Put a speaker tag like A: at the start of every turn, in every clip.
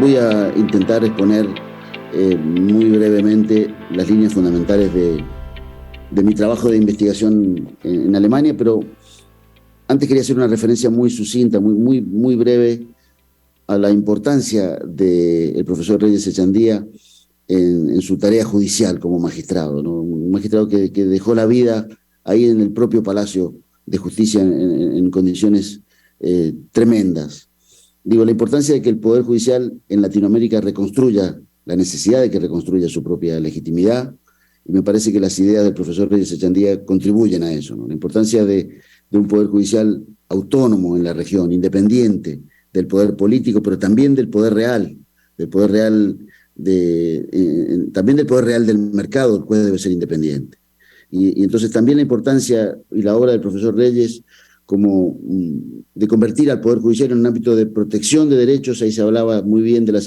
A: Voy a intentar exponer muy brevemente las líneas fundamentales de mi trabajo de investigación en Alemania, pero antes quería hacer una referencia muy sucinta, muy breve a la importancia del profesor Reyes Echandía en su tarea judicial como magistrado, ¿no? Un magistrado que dejó la vida ahí en el propio Palacio de Justicia en condiciones tremendas. Digo, la importancia de que el Poder Judicial en Latinoamérica reconstruya, la necesidad de que reconstruya su propia legitimidad, y me parece que las ideas del profesor Reyes Echandía contribuyen a eso, ¿no? La importancia de un Poder Judicial autónomo en la región, independiente del poder político, pero también del poder real, también del poder real del mercado, el juez debe ser independiente. Y entonces también la importancia y la obra del profesor Reyes como de convertir al Poder Judicial en un ámbito de protección de derechos. Ahí se hablaba muy bien en la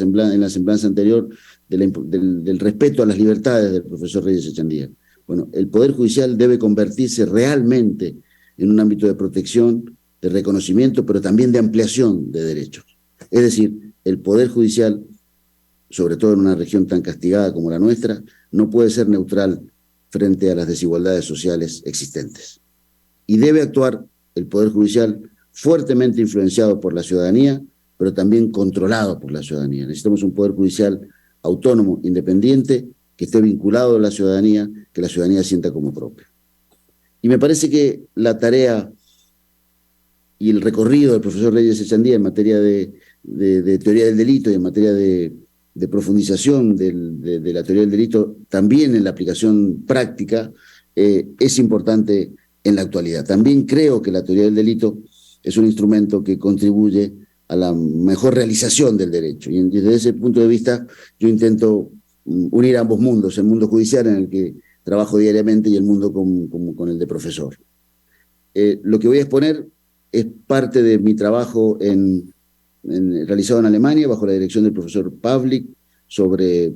A: semblanza anterior del respeto a las libertades del profesor Reyes Echandía. Bueno, el Poder Judicial debe convertirse realmente en un ámbito de protección, de reconocimiento, pero también de ampliación de derechos. Es decir, el Poder Judicial, sobre todo en una región tan castigada como la nuestra, no puede ser neutral frente a las desigualdades sociales existentes. Y debe actuar el Poder Judicial fuertemente influenciado por la ciudadanía, pero también controlado por la ciudadanía. Necesitamos un Poder Judicial autónomo, independiente, que esté vinculado a la ciudadanía, que la ciudadanía sienta como propia. Y me parece que la tarea y el recorrido del profesor Reyes Echandía en materia de teoría del delito y en materia de profundización de la teoría del delito, también en la aplicación práctica, es importante en la actualidad. También creo que la teoría del delito es un instrumento que contribuye a la mejor realización del derecho. Y desde ese punto de vista yo intento unir ambos mundos, el mundo judicial en el que trabajo diariamente y el mundo con el de profesor. Lo que voy a exponer es parte de mi trabajo realizado en Alemania bajo la dirección del profesor Pavlik sobre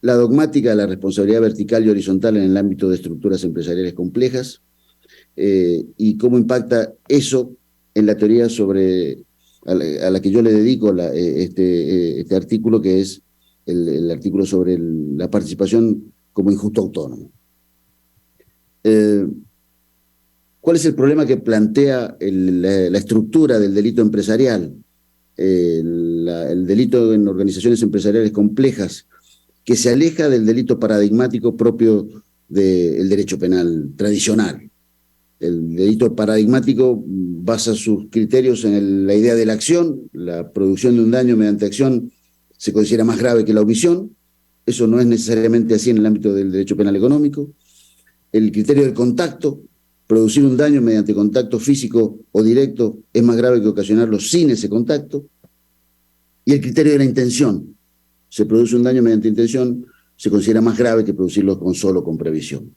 A: la dogmática de la responsabilidad vertical y horizontal en el ámbito de estructuras empresariales complejas y cómo impacta eso en la teoría a la que yo le dedico este artículo, que es el artículo sobre la participación como injusto autónomo. ¿Cuál es el problema que plantea la estructura del delito empresarial? El delito en organizaciones empresariales complejas, que se aleja del delito paradigmático propio del derecho penal tradicional. El delito paradigmático basa sus criterios en la idea de la acción. La producción de un daño mediante acción se considera más grave que la omisión. Eso no es necesariamente así en el ámbito del derecho penal económico. El criterio del contacto, producir un daño mediante contacto físico o directo, es más grave que ocasionarlo sin ese contacto. Y el criterio de la intención, se produce un daño mediante intención, se considera más grave que producirlo con previsión.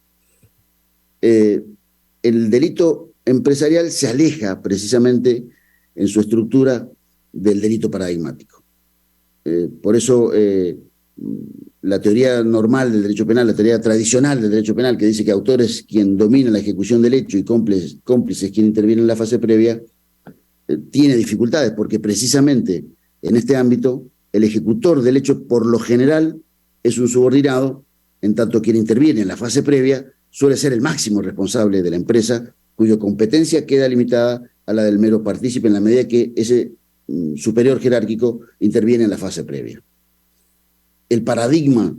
A: El delito empresarial se aleja precisamente en su estructura del delito paradigmático. Por eso la teoría normal del derecho penal, la teoría tradicional del derecho penal, que dice que autor es quien domina la ejecución del hecho y cómplice es quien interviene en la fase previa, tiene dificultades porque precisamente en este ámbito el ejecutor del hecho por lo general es un subordinado, en tanto quien interviene en la fase previa suele ser el máximo responsable de la empresa, cuya competencia queda limitada a la del mero partícipe en la medida que ese superior jerárquico interviene en la fase previa. El paradigma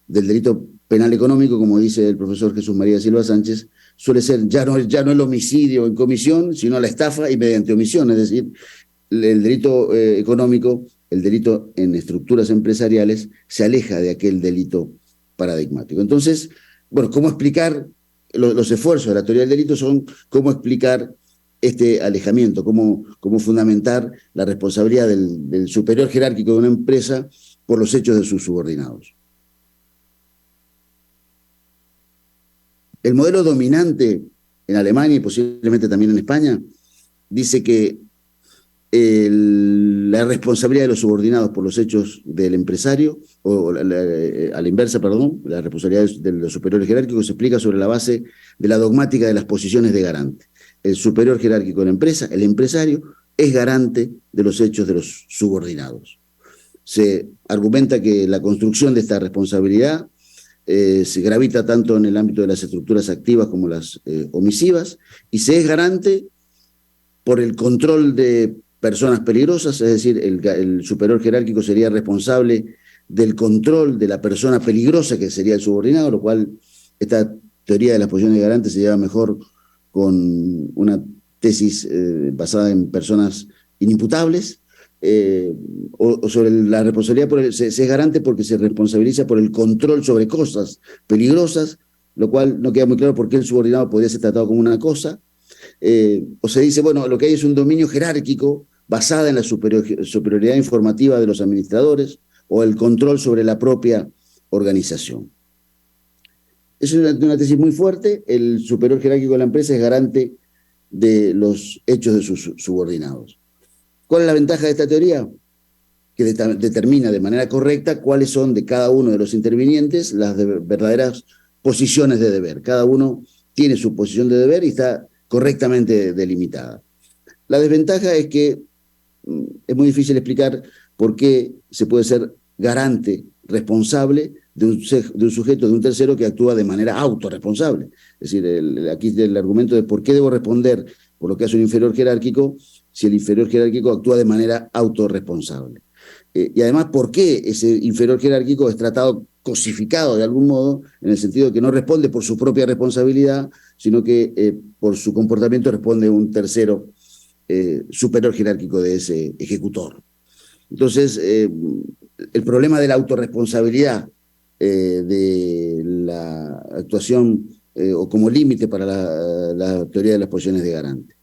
A: del delito penal económico, como dice el profesor Jesús María Silva Sánchez, suele ser ya no el homicidio en comisión, sino la estafa y mediante omisión, es decir, el delito económico, el delito en estructuras empresariales, se aleja de aquel delito paradigmático. Entonces, bueno, ¿cómo explicar? Los esfuerzos de la teoría del delito son cómo explicar este alejamiento, cómo fundamentar la responsabilidad del superior jerárquico de una empresa por los hechos de sus subordinados. El modelo dominante en Alemania y posiblemente también en España dice que la responsabilidad de los subordinados por los hechos del empresario, a la inversa, perdón, la responsabilidad de los superiores jerárquicos se explica sobre la base de la dogmática de las posiciones de garante. El superior jerárquico de la empresa, el empresario, es garante de los hechos de los subordinados. se argumenta que la construcción de esta responsabilidad se gravita tanto en el ámbito de las estructuras activas como las omisivas, y se es garante por el control de personas peligrosas, es decir, el superior jerárquico sería responsable del control de la persona peligrosa que sería el subordinado, lo cual esta teoría de las posiciones de garante se lleva mejor con una tesis basada en personas inimputables, o sobre la responsabilidad, se es garante porque se responsabiliza por el control sobre cosas peligrosas, lo cual no queda muy claro por qué el subordinado podría ser tratado como una cosa. O se dice, bueno, lo que hay es un dominio jerárquico basada en la superioridad informativa de los administradores o el control sobre la propia organización. Es una tesis muy fuerte. El superior jerárquico de la empresa es garante de los hechos de sus subordinados. ¿Cuál es la ventaja de esta teoría? Que determina de manera correcta cuáles son de cada uno de los intervinientes las verdaderas posiciones de deber. Cada uno tiene su posición de deber y está correctamente delimitada. La desventaja es que es muy difícil explicar por qué se puede ser garante, responsable de un sujeto, de un tercero que actúa de manera autorresponsable. Es decir, aquí el argumento de por qué debo responder por lo que hace un inferior jerárquico si el inferior jerárquico actúa de manera autorresponsable. Y además, ¿por qué ese inferior jerárquico es tratado cosificado de algún modo, en el sentido de que no responde por su propia responsabilidad, sino que por su comportamiento responde un tercero superior jerárquico de ese ejecutor? Entonces, el problema de la autorresponsabilidad de la actuación o como límite para la teoría de las posiciones de garante.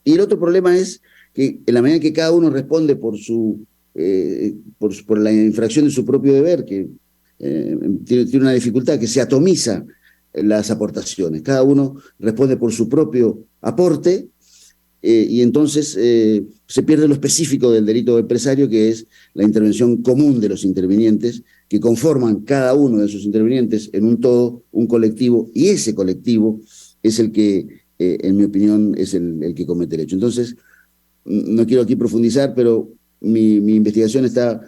A: Y el otro problema es que en la medida que cada uno responde por la infracción de su propio deber, que tiene una dificultad, que se atomiza las aportaciones. Cada uno responde por su propio aporte, y entonces se pierde lo específico del delito empresario, que es la intervención común de los intervinientes, que conforman cada uno de esos intervinientes en un todo, un colectivo, y ese colectivo es el que, en mi opinión, es el que comete el hecho. Entonces, no quiero aquí profundizar, pero mi investigación está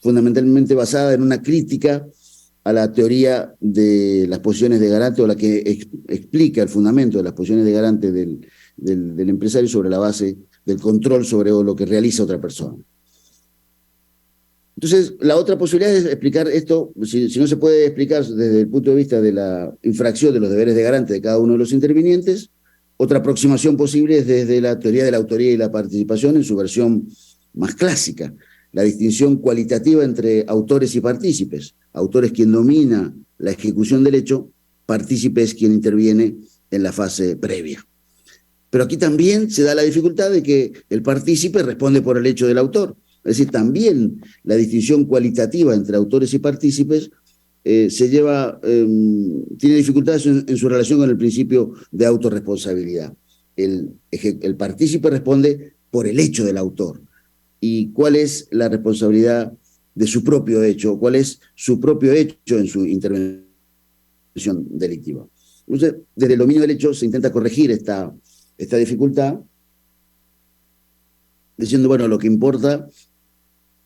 A: fundamentalmente basada en una crítica a la teoría de las posiciones de garante, o la que explica el fundamento de las posiciones de garante del empresario sobre la base del control sobre lo que realiza otra persona. Entonces, la otra posibilidad es explicar esto, si no se puede explicar desde el punto de vista de la infracción de los deberes de garante de cada uno de los intervinientes, otra aproximación posible es desde la teoría de la autoría y la participación en su versión más clásica, la distinción cualitativa entre autores y partícipes. Autor es quien domina la ejecución del hecho, partícipe es quien interviene en la fase previa. Pero aquí también se da la dificultad de que el partícipe responde por el hecho del autor. Es decir, también la distinción cualitativa entre autores y partícipes tiene dificultades en su relación con el principio de autorresponsabilidad. El partícipe responde por el hecho del autor. ¿Y cuál es la responsabilidad de su propio hecho? ¿Cuál es su propio hecho en su intervención delictiva? Entonces, desde el dominio del hecho se intenta corregir esta dificultad, diciendo, bueno, lo que importa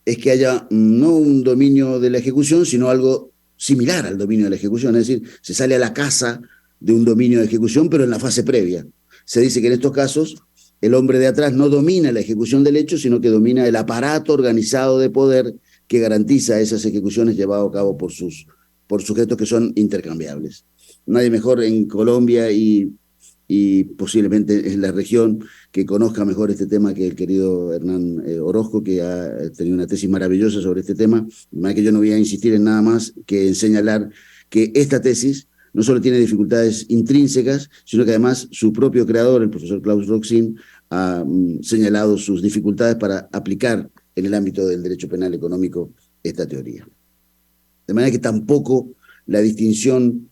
A: es que haya no un dominio de la ejecución, sino algo similar al dominio de la ejecución. Es decir, se sale a la caza de un dominio de ejecución, pero en la fase previa. Se dice que en estos casos el hombre de atrás no domina la ejecución del hecho, sino que domina el aparato organizado de poder que garantiza esas ejecuciones llevadas a cabo por sujetos que son intercambiables. Nadie mejor en Colombia y posiblemente en la región que conozca mejor este tema que el querido Hernán Orozco, que ha tenido una tesis maravillosa sobre este tema. De manera que yo no voy a insistir en nada más que en señalar que esta tesis no solo tiene dificultades intrínsecas, sino que además su propio creador, el profesor Klaus Roxin, ha señalado sus dificultades para aplicar en el ámbito del derecho penal económico esta teoría. De manera que tampoco la distinción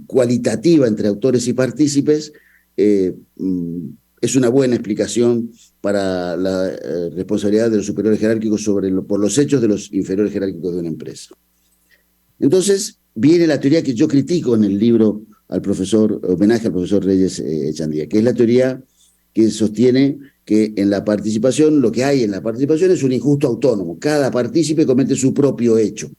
A: cualitativa entre autores y partícipes es una buena explicación para la responsabilidad de los superiores jerárquicos por los hechos de los inferiores jerárquicos de una empresa. Entonces viene la teoría que yo critico en el libro Homenaje al profesor Reyes Echandía, que es la teoría que sostiene que en la participación, lo que hay en la participación es un injusto autónomo. Cada partícipe comete su propio hecho.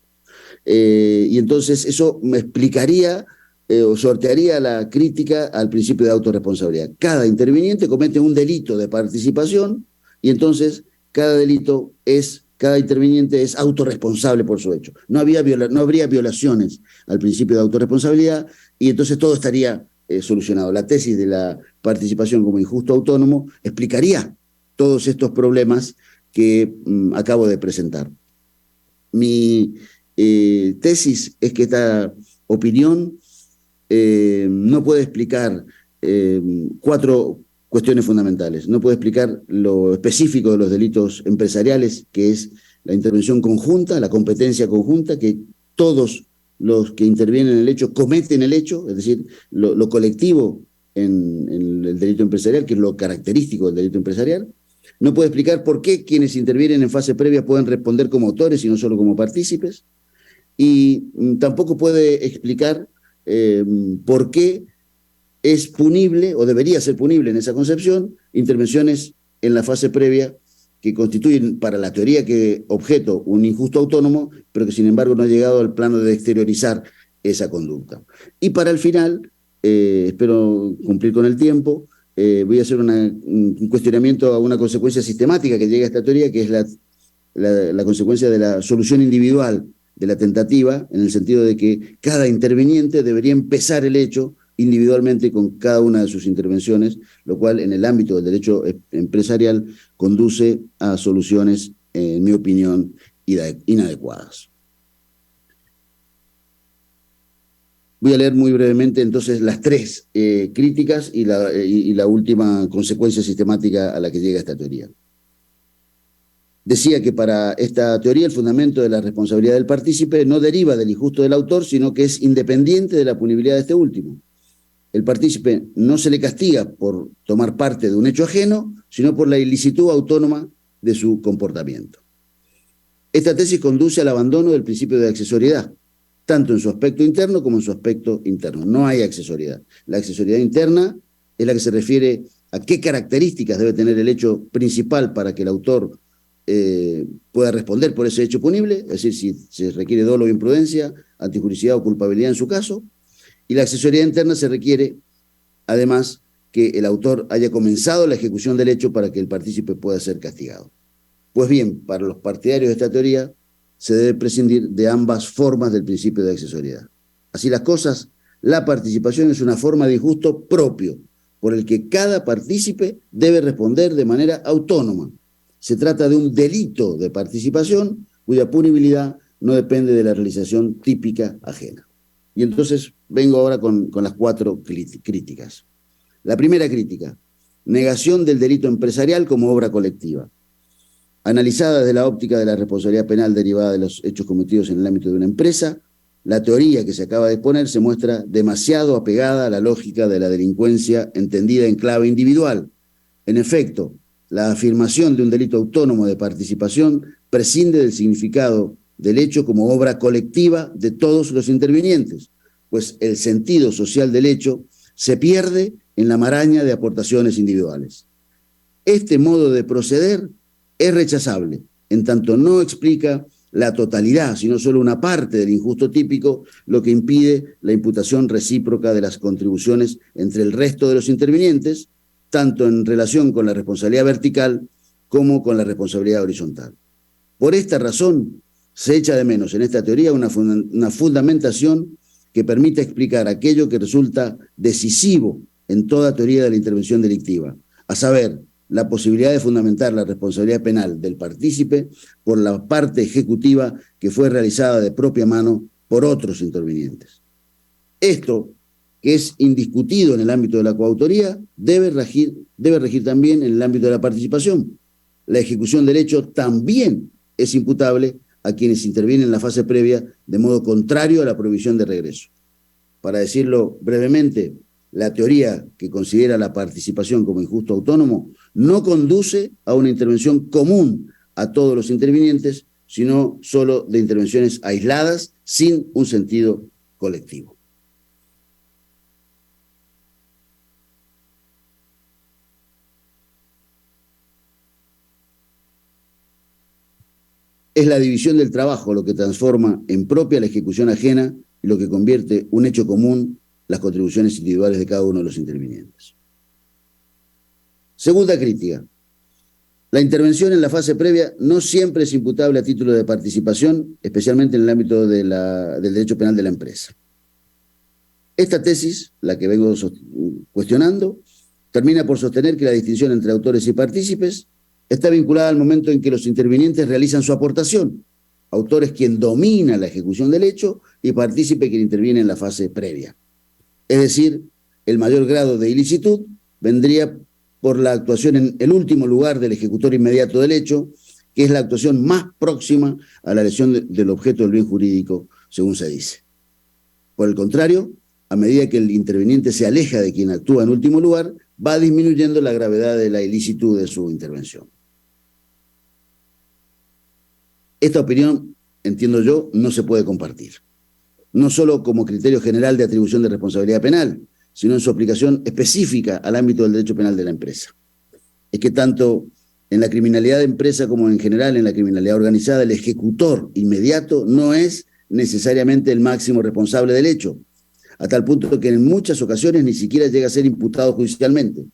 A: Y entonces eso me explicaría o sortearía la crítica al principio de autorresponsabilidad. Cada interviniente comete un delito de participación y entonces cada interviniente es autorresponsable por su hecho. No habría violaciones al principio de autorresponsabilidad y entonces todo estaría solucionado. La tesis de la participación como injusto autónomo explicaría todos estos problemas que acabo de presentar. Mi tesis es que esta opinión no puede explicar cuatro cuestiones fundamentales. No puede explicar lo específico de los delitos empresariales, que es la intervención conjunta, la competencia conjunta, que todos los que intervienen en el hecho cometen el hecho, es decir, lo colectivo en el delito empresarial, que es lo característico del delito empresarial. No puede explicar por qué quienes intervienen en fase previa pueden responder como autores y no solo como partícipes. Y tampoco puede explicar por qué es punible o debería ser punible en esa concepción intervenciones en la fase previa que constituyen para la teoría que objeto un injusto autónomo, pero que sin embargo no ha llegado al plano de exteriorizar esa conducta. Y para el final, espero cumplir con el tiempo, voy a hacer un cuestionamiento a una consecuencia sistemática que llega a esta teoría, que es la consecuencia de la solución individual de la tentativa, en el sentido de que cada interviniente debería empezar el hecho individualmente con cada una de sus intervenciones, lo cual en el ámbito del derecho empresarial conduce a soluciones, en mi opinión, inadecuadas. Voy a leer muy brevemente entonces las tres críticas y la última consecuencia sistemática a la que llega esta teoría. Decía que para esta teoría el fundamento de la responsabilidad del partícipe no deriva del injusto del autor, sino que es independiente de la punibilidad de este último. El partícipe no se le castiga por tomar parte de un hecho ajeno, sino por la ilicitud autónoma de su comportamiento. Esta tesis conduce al abandono del principio de accesoriedad, tanto en su aspecto interno como en su aspecto interno. No hay accesoriedad. La accesoriedad interna es la que se refiere a qué características debe tener el hecho principal para que el autor pueda responder por ese hecho punible, es decir, si se requiere dolo o imprudencia, antijuricidad o culpabilidad en su caso, y la accesoriedad interna se requiere, además, que el autor haya comenzado la ejecución del hecho para que el partícipe pueda ser castigado. Pues bien, para los partidarios de esta teoría, se debe prescindir de ambas formas del principio de accesoriedad. Así las cosas, la participación es una forma de injusto propio, por el que cada partícipe debe responder de manera autónoma. Se trata de un delito de participación cuya punibilidad no depende de la realización típica ajena. Y entonces vengo ahora con las cuatro críticas. La primera crítica, negación del delito empresarial como obra colectiva. Analizada desde la óptica de la responsabilidad penal derivada de los hechos cometidos en el ámbito de una empresa, la teoría que se acaba de exponer se muestra demasiado apegada a la lógica de la delincuencia entendida en clave individual. En efecto, la afirmación de un delito autónomo de participación prescinde del significado del hecho como obra colectiva de todos los intervinientes, pues el sentido social del hecho se pierde en la maraña de aportaciones individuales. Este modo de proceder es rechazable, en tanto no explica la totalidad, sino solo una parte del injusto típico, lo que impide la imputación recíproca de las contribuciones entre el resto de los intervinientes, tanto en relación con la responsabilidad vertical como con la responsabilidad horizontal. Por esta razón, se echa de menos en esta teoría una fundamentación que permita explicar aquello que resulta decisivo en toda teoría de la intervención delictiva, a saber, la posibilidad de fundamentar la responsabilidad penal del partícipe por la parte ejecutiva que fue realizada de propia mano por otros intervinientes. Esto, que es indiscutido en el ámbito de la coautoría, debe regir también en el ámbito de la participación. La ejecución del hecho también es imputable a quienes intervienen en la fase previa de modo contrario a la prohibición de regreso. Para decirlo brevemente, la teoría que considera la participación como injusto autónomo no conduce a una intervención común a todos los intervinientes, sino solo de intervenciones aisladas sin un sentido colectivo. Es la división del trabajo lo que transforma en propia la ejecución ajena y lo que convierte un hecho común las contribuciones individuales de cada uno de los intervinientes. Segunda crítica. La intervención en la fase previa no siempre es imputable a título de participación, especialmente en el ámbito del derecho penal de la empresa. Esta tesis, la que vengo cuestionando, termina por sostener que la distinción entre autores y partícipes está vinculada al momento en que los intervinientes realizan su aportación. Autor es quien domina la ejecución del hecho y partícipe quien interviene en la fase previa. Es decir, el mayor grado de ilicitud vendría por la actuación en el último lugar del ejecutor inmediato del hecho, que es la actuación más próxima a la lesión del objeto del bien jurídico, según se dice. Por el contrario, a medida que el interviniente se aleja de quien actúa en último lugar, va disminuyendo la gravedad de la ilicitud de su intervención. Esta opinión, entiendo yo, no se puede compartir. No solo como criterio general de atribución de responsabilidad penal, sino en su aplicación específica al ámbito del derecho penal de la empresa. Es que tanto en la criminalidad de empresa como en general en la criminalidad organizada, el ejecutor inmediato no es necesariamente el máximo responsable del hecho, a tal punto que en muchas ocasiones ni siquiera llega a ser imputado judicialmente.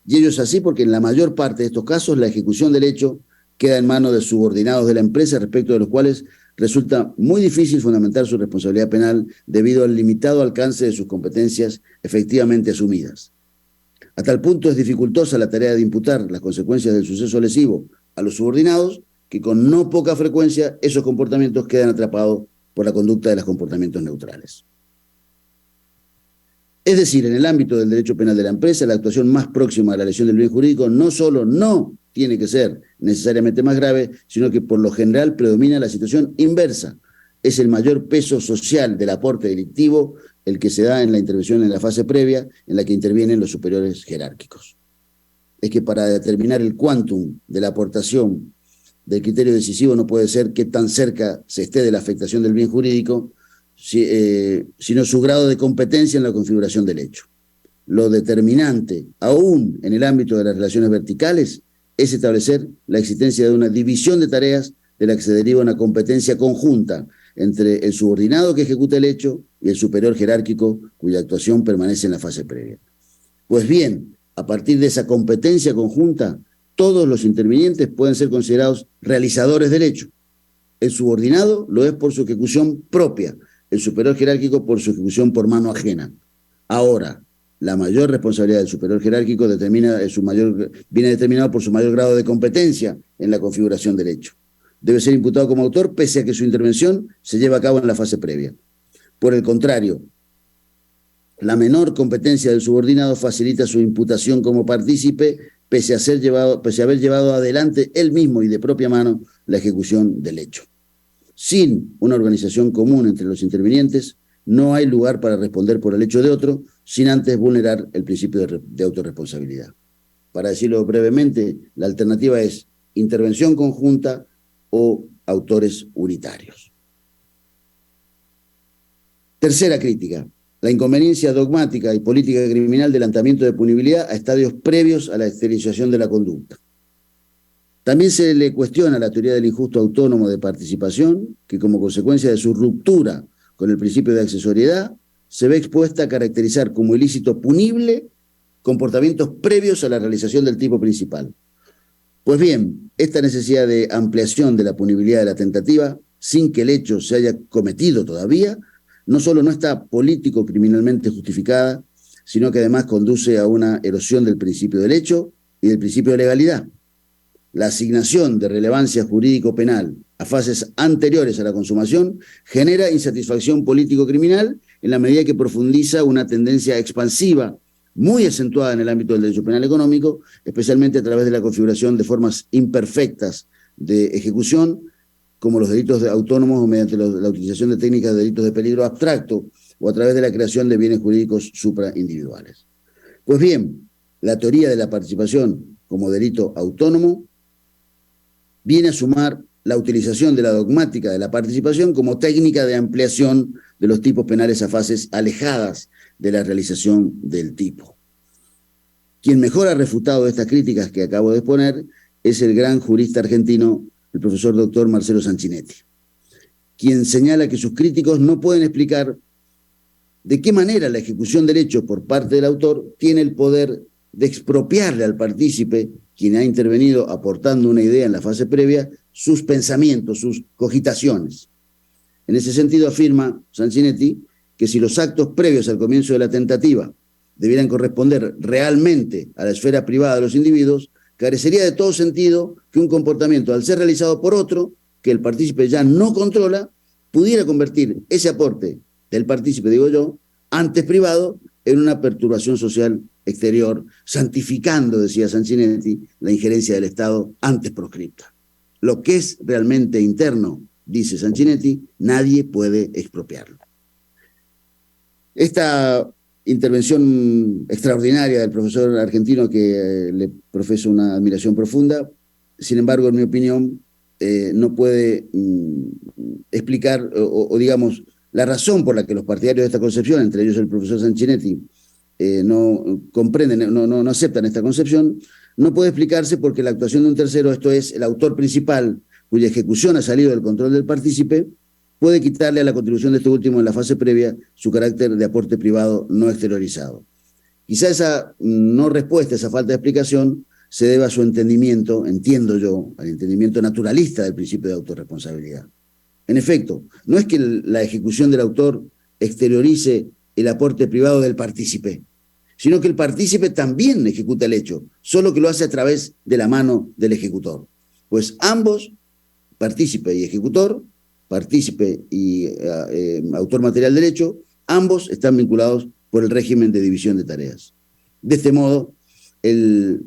A: Y ello es así porque en la mayor parte de estos casos la ejecución del hecho queda en manos de subordinados de la empresa, respecto de los cuales resulta muy difícil fundamentar su responsabilidad penal debido al limitado alcance de sus competencias efectivamente asumidas. A tal punto es dificultosa la tarea de imputar las consecuencias del suceso lesivo a los subordinados, que con no poca frecuencia esos comportamientos quedan atrapados por la conducta de los comportamientos neutrales. Es decir, en el ámbito del derecho penal de la empresa, la actuación más próxima a la lesión del bien jurídico no solo no tiene que ser necesariamente más grave, sino que por lo general predomina la situación inversa. Es el mayor peso social del aporte delictivo el que se da en la intervención en la fase previa, en la que intervienen los superiores jerárquicos. Es que para determinar el quantum de la aportación del criterio decisivo no puede ser qué tan cerca se esté de la afectación del bien jurídico, sino su grado de competencia en la configuración del hecho. Lo determinante, aún en el ámbito de las relaciones verticales, es establecer la existencia de una división de tareas de la que se deriva una competencia conjunta entre el subordinado que ejecuta el hecho y el superior jerárquico cuya actuación permanece en la fase previa. Pues bien, a partir de esa competencia conjunta, todos los intervinientes pueden ser considerados realizadores del hecho. El subordinado lo es por su ejecución propia, el superior jerárquico por su ejecución por mano ajena. Ahora, la mayor responsabilidad del superior jerárquico viene determinado por su mayor grado de competencia en la configuración del hecho. Debe ser imputado como autor pese a que su intervención se lleva a cabo en la fase previa. Por el contrario, la menor competencia del subordinado facilita su imputación como partícipe pese a haber llevado adelante él mismo y de propia mano la ejecución del hecho. Sin una organización común entre los intervinientes, no hay lugar para responder por el hecho de otro, sin antes vulnerar el principio de autorresponsabilidad. Para decirlo brevemente, la alternativa es intervención conjunta o autores unitarios. Tercera crítica, la inconveniencia dogmática y política criminal del lanzamiento de punibilidad a estadios previos a la exteriorización de la conducta. También se le cuestiona la teoría del injusto autónomo de participación, que como consecuencia de su ruptura con el principio de accesoriedad, se ve expuesta a caracterizar como ilícito punible comportamientos previos a la realización del tipo principal. Pues bien, esta necesidad de ampliación de la punibilidad de la tentativa, sin que el hecho se haya cometido todavía, no solo no está político-criminalmente justificada, sino que además conduce a una erosión del principio del hecho y del principio de legalidad. La asignación de relevancia jurídico-penal a fases anteriores a la consumación genera insatisfacción político-criminal en la medida que profundiza una tendencia expansiva muy acentuada en el ámbito del derecho penal económico, especialmente a través de la configuración de formas imperfectas de ejecución, como los delitos autónomos o mediante la utilización de técnicas de delitos de peligro abstracto o a través de la creación de bienes jurídicos supraindividuales. Pues bien, la teoría de la participación como delito autónomo viene a sumar la utilización de la dogmática de la participación como técnica de ampliación de los tipos penales a fases alejadas de la realización del tipo. Quien mejor ha refutado estas críticas que acabo de exponer es el gran jurista argentino el profesor doctor Marcelo Sanchinetti, quien señala que sus críticos no pueden explicar de qué manera la ejecución del hecho por parte del autor tiene el poder de expropiarle al partícipe, quien ha intervenido aportando una idea en la fase previa, sus pensamientos, sus cogitaciones. En ese sentido afirma Sanchinetti que si los actos previos al comienzo de la tentativa debieran corresponder realmente a la esfera privada de los individuos, carecería de todo sentido que un comportamiento, al ser realizado por otro, que el partícipe ya no controla, pudiera convertir ese aporte del partícipe, digo yo, antes privado, en una perturbación social exterior, santificando, decía Sanchinetti, la injerencia del Estado antes proscripta. Lo que es realmente interno, dice Sanchinetti, nadie puede expropiarlo. Esta intervención extraordinaria del profesor argentino, que le profeso una admiración profunda, sin embargo, en mi opinión, no puede explicar, o digamos, la razón por la que los partidarios de esta concepción, entre ellos el profesor Sanchinetti, no comprenden, no aceptan esta concepción, no puede explicarse porque la actuación de un tercero, esto es, el autor principal, cuya ejecución ha salido del control del partícipe, puede quitarle a la contribución de este último en la fase previa su carácter de aporte privado no exteriorizado. Quizá esa no respuesta, esa falta de explicación, se deba a su entendimiento, entiendo yo, al entendimiento naturalista del principio de autorresponsabilidad. En efecto, no es que la ejecución del autor exteriorice el aporte privado del partícipe, sino que el partícipe también ejecuta el hecho, solo que lo hace a través de la mano del ejecutor. Pues ambos, partícipe y ejecutor, partícipe y autor material del hecho, ambos están vinculados por el régimen de división de tareas. De este modo, el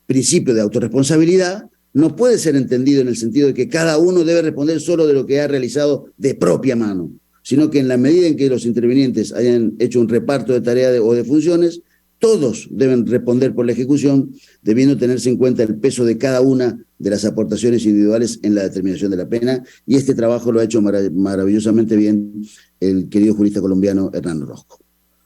A: principio de autorresponsabilidad no puede ser entendido en el sentido de que cada uno debe responder solo de lo que ha realizado de propia mano, sino que en la medida en que los intervinientes hayan hecho un reparto de tareas o de funciones, todos deben responder por la ejecución, debiendo tenerse en cuenta el peso de cada una de las aportaciones individuales en la determinación de la pena, y este trabajo lo ha hecho maravillosamente bien el querido jurista colombiano Hernán Orozco.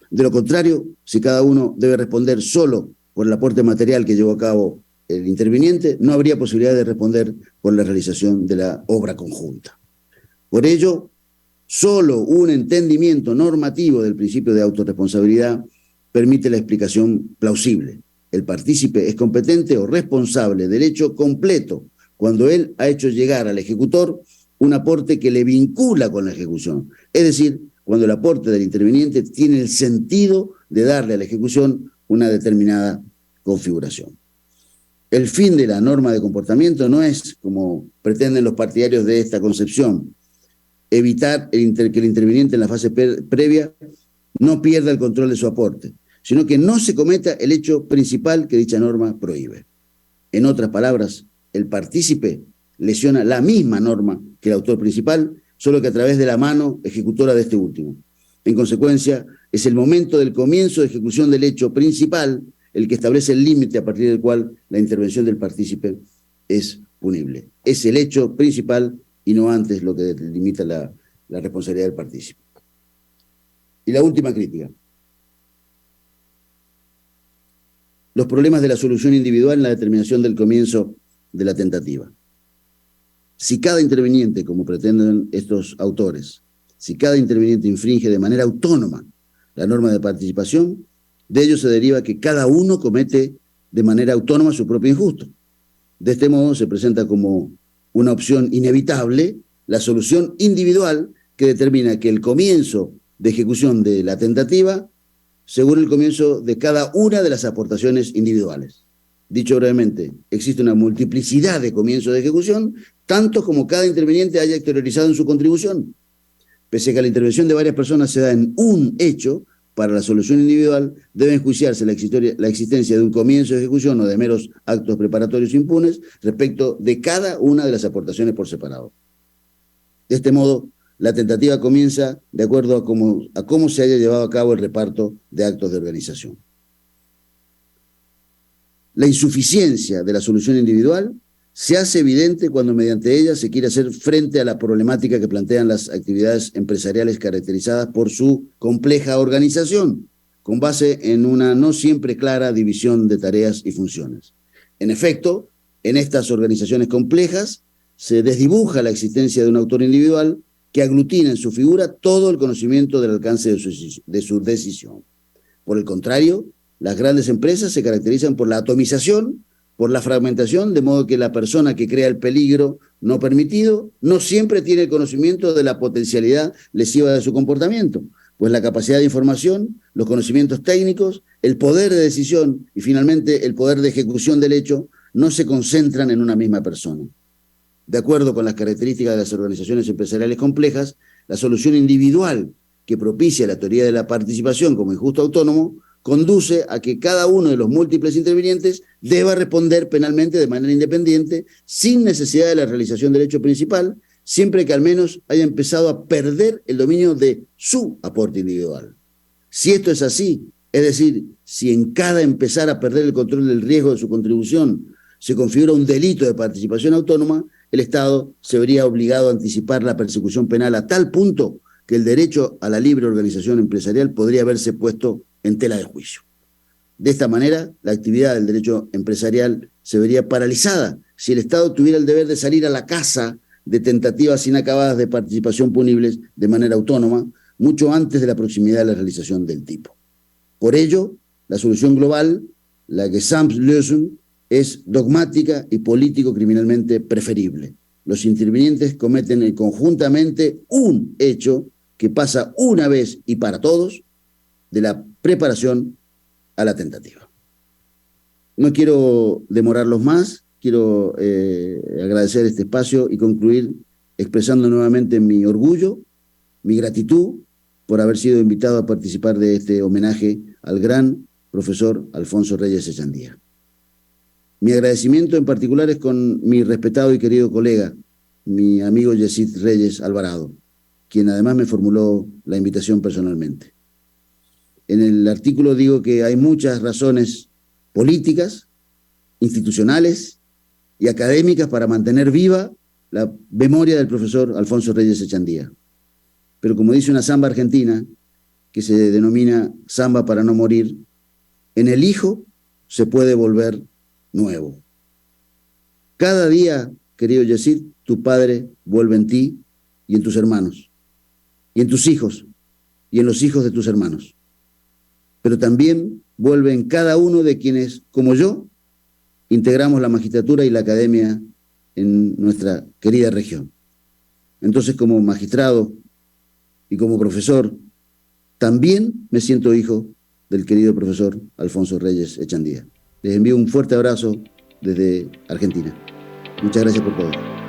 A: De lo contrario, si cada uno debe responder solo por el aporte material que llevó a cabo el interviniente, no habría posibilidad de responder por la realización de la obra conjunta. Por ello, solo un entendimiento normativo del principio de autorresponsabilidad permite la explicación plausible. El partícipe es competente o responsable del hecho completo cuando él ha hecho llegar al ejecutor un aporte que le vincula con la ejecución. Es decir, cuando el aporte del interviniente tiene el sentido de darle a la ejecución una determinada configuración. El fin de la norma de comportamiento no es, como pretenden los partidarios de esta concepción, evitar que el interviniente en la fase previa no pierda el control de su aporte, sino que no se cometa el hecho principal que dicha norma prohíbe. En otras palabras, el partícipe lesiona la misma norma que el autor principal, solo que a través de la mano ejecutora de este último. En consecuencia, es el momento del comienzo de ejecución del hecho principal el que establece el límite a partir del cual la intervención del partícipe es punible. Es el hecho principal y no antes lo que limita la responsabilidad del partícipe. Y la última crítica. Los problemas de la solución individual en la determinación del comienzo de la tentativa. Si cada interviniente, como pretenden estos autores, si cada interviniente infringe de manera autónoma la norma de participación, de ello se deriva que cada uno comete de manera autónoma su propio injusto. De este modo se presenta como una opción inevitable la solución individual que determina que el comienzo de ejecución de la tentativa según el comienzo de cada una de las aportaciones individuales. Dicho brevemente, existe una multiplicidad de comienzos de ejecución, tanto como cada interviniente haya exteriorizado en su contribución. Pese a que la intervención de varias personas se da en un hecho, para la solución individual debe enjuiciarse la existencia de un comienzo de ejecución o de meros actos preparatorios impunes respecto de cada una de las aportaciones por separado. De este modo, la tentativa comienza de acuerdo a cómo se haya llevado a cabo el reparto de actos de organización. La insuficiencia de la solución individual se hace evidente cuando mediante ella se quiere hacer frente a la problemática que plantean las actividades empresariales caracterizadas por su compleja organización, con base en una no siempre clara división de tareas y funciones. En efecto, En estas organizaciones complejas se desdibuja la existencia de un autor individual que aglutina en su figura todo el conocimiento del alcance de su decisión. Por el contrario, las grandes empresas se caracterizan por la atomización, por la fragmentación, de modo que la persona que crea el peligro no permitido no siempre tiene el conocimiento de la potencialidad lesiva de su comportamiento, pues la capacidad de información, los conocimientos técnicos, el poder de decisión y finalmente el poder de ejecución del hecho no se concentran en una misma persona. De acuerdo con las características de las organizaciones empresariales complejas, la solución individual que propicia la teoría de la participación como injusto autónomo conduce a que cada uno de los múltiples intervinientes deba responder penalmente de manera independiente, sin necesidad de la realización del hecho principal, siempre que al menos haya empezado a perder el dominio de su aporte individual. Si esto es así, es decir, si en cada empezar a perder el control del riesgo de su contribución se configura un delito de participación autónoma, el Estado se vería obligado a anticipar la persecución penal a tal punto que el derecho a la libre organización empresarial podría verse puesto en tela de juicio. De esta manera, la actividad del derecho empresarial se vería paralizada si el Estado tuviera el deber de salir a la caza de tentativas inacabadas de participación punibles de manera autónoma, mucho antes de la proximidad de la realización del tipo. Por ello, la solución global, la Gesamtlösung, es dogmática y político-criminalmente preferible. Los intervinientes cometen conjuntamente un hecho que pasa una vez y para todos de la preparación a la tentativa. No quiero demorarlos más, quiero agradecer este espacio y concluir expresando nuevamente mi orgullo, mi gratitud por haber sido invitado a participar de este homenaje al gran profesor Alfonso Reyes Echandía. Mi agradecimiento en particular es con mi respetado y querido colega, mi amigo Yesid Reyes Alvarado, quien además me formuló la invitación personalmente. En el artículo digo que hay muchas razones políticas, institucionales y académicas para mantener viva la memoria del profesor Alfonso Reyes Echandía. Pero como dice una samba argentina, que se denomina Samba para no morir, en el hijo se puede volver nuevo. Cada día, querido Yesid, tu padre vuelve en ti y en tus hermanos, y en tus hijos, y en los hijos de tus hermanos. Pero también vuelve en cada uno de quienes, como yo, integramos la magistratura y la academia en nuestra querida región. Entonces, como magistrado y como profesor, también me siento hijo del querido profesor Alfonso Reyes Echandía. Les envío un fuerte abrazo desde Argentina. Muchas gracias por todo.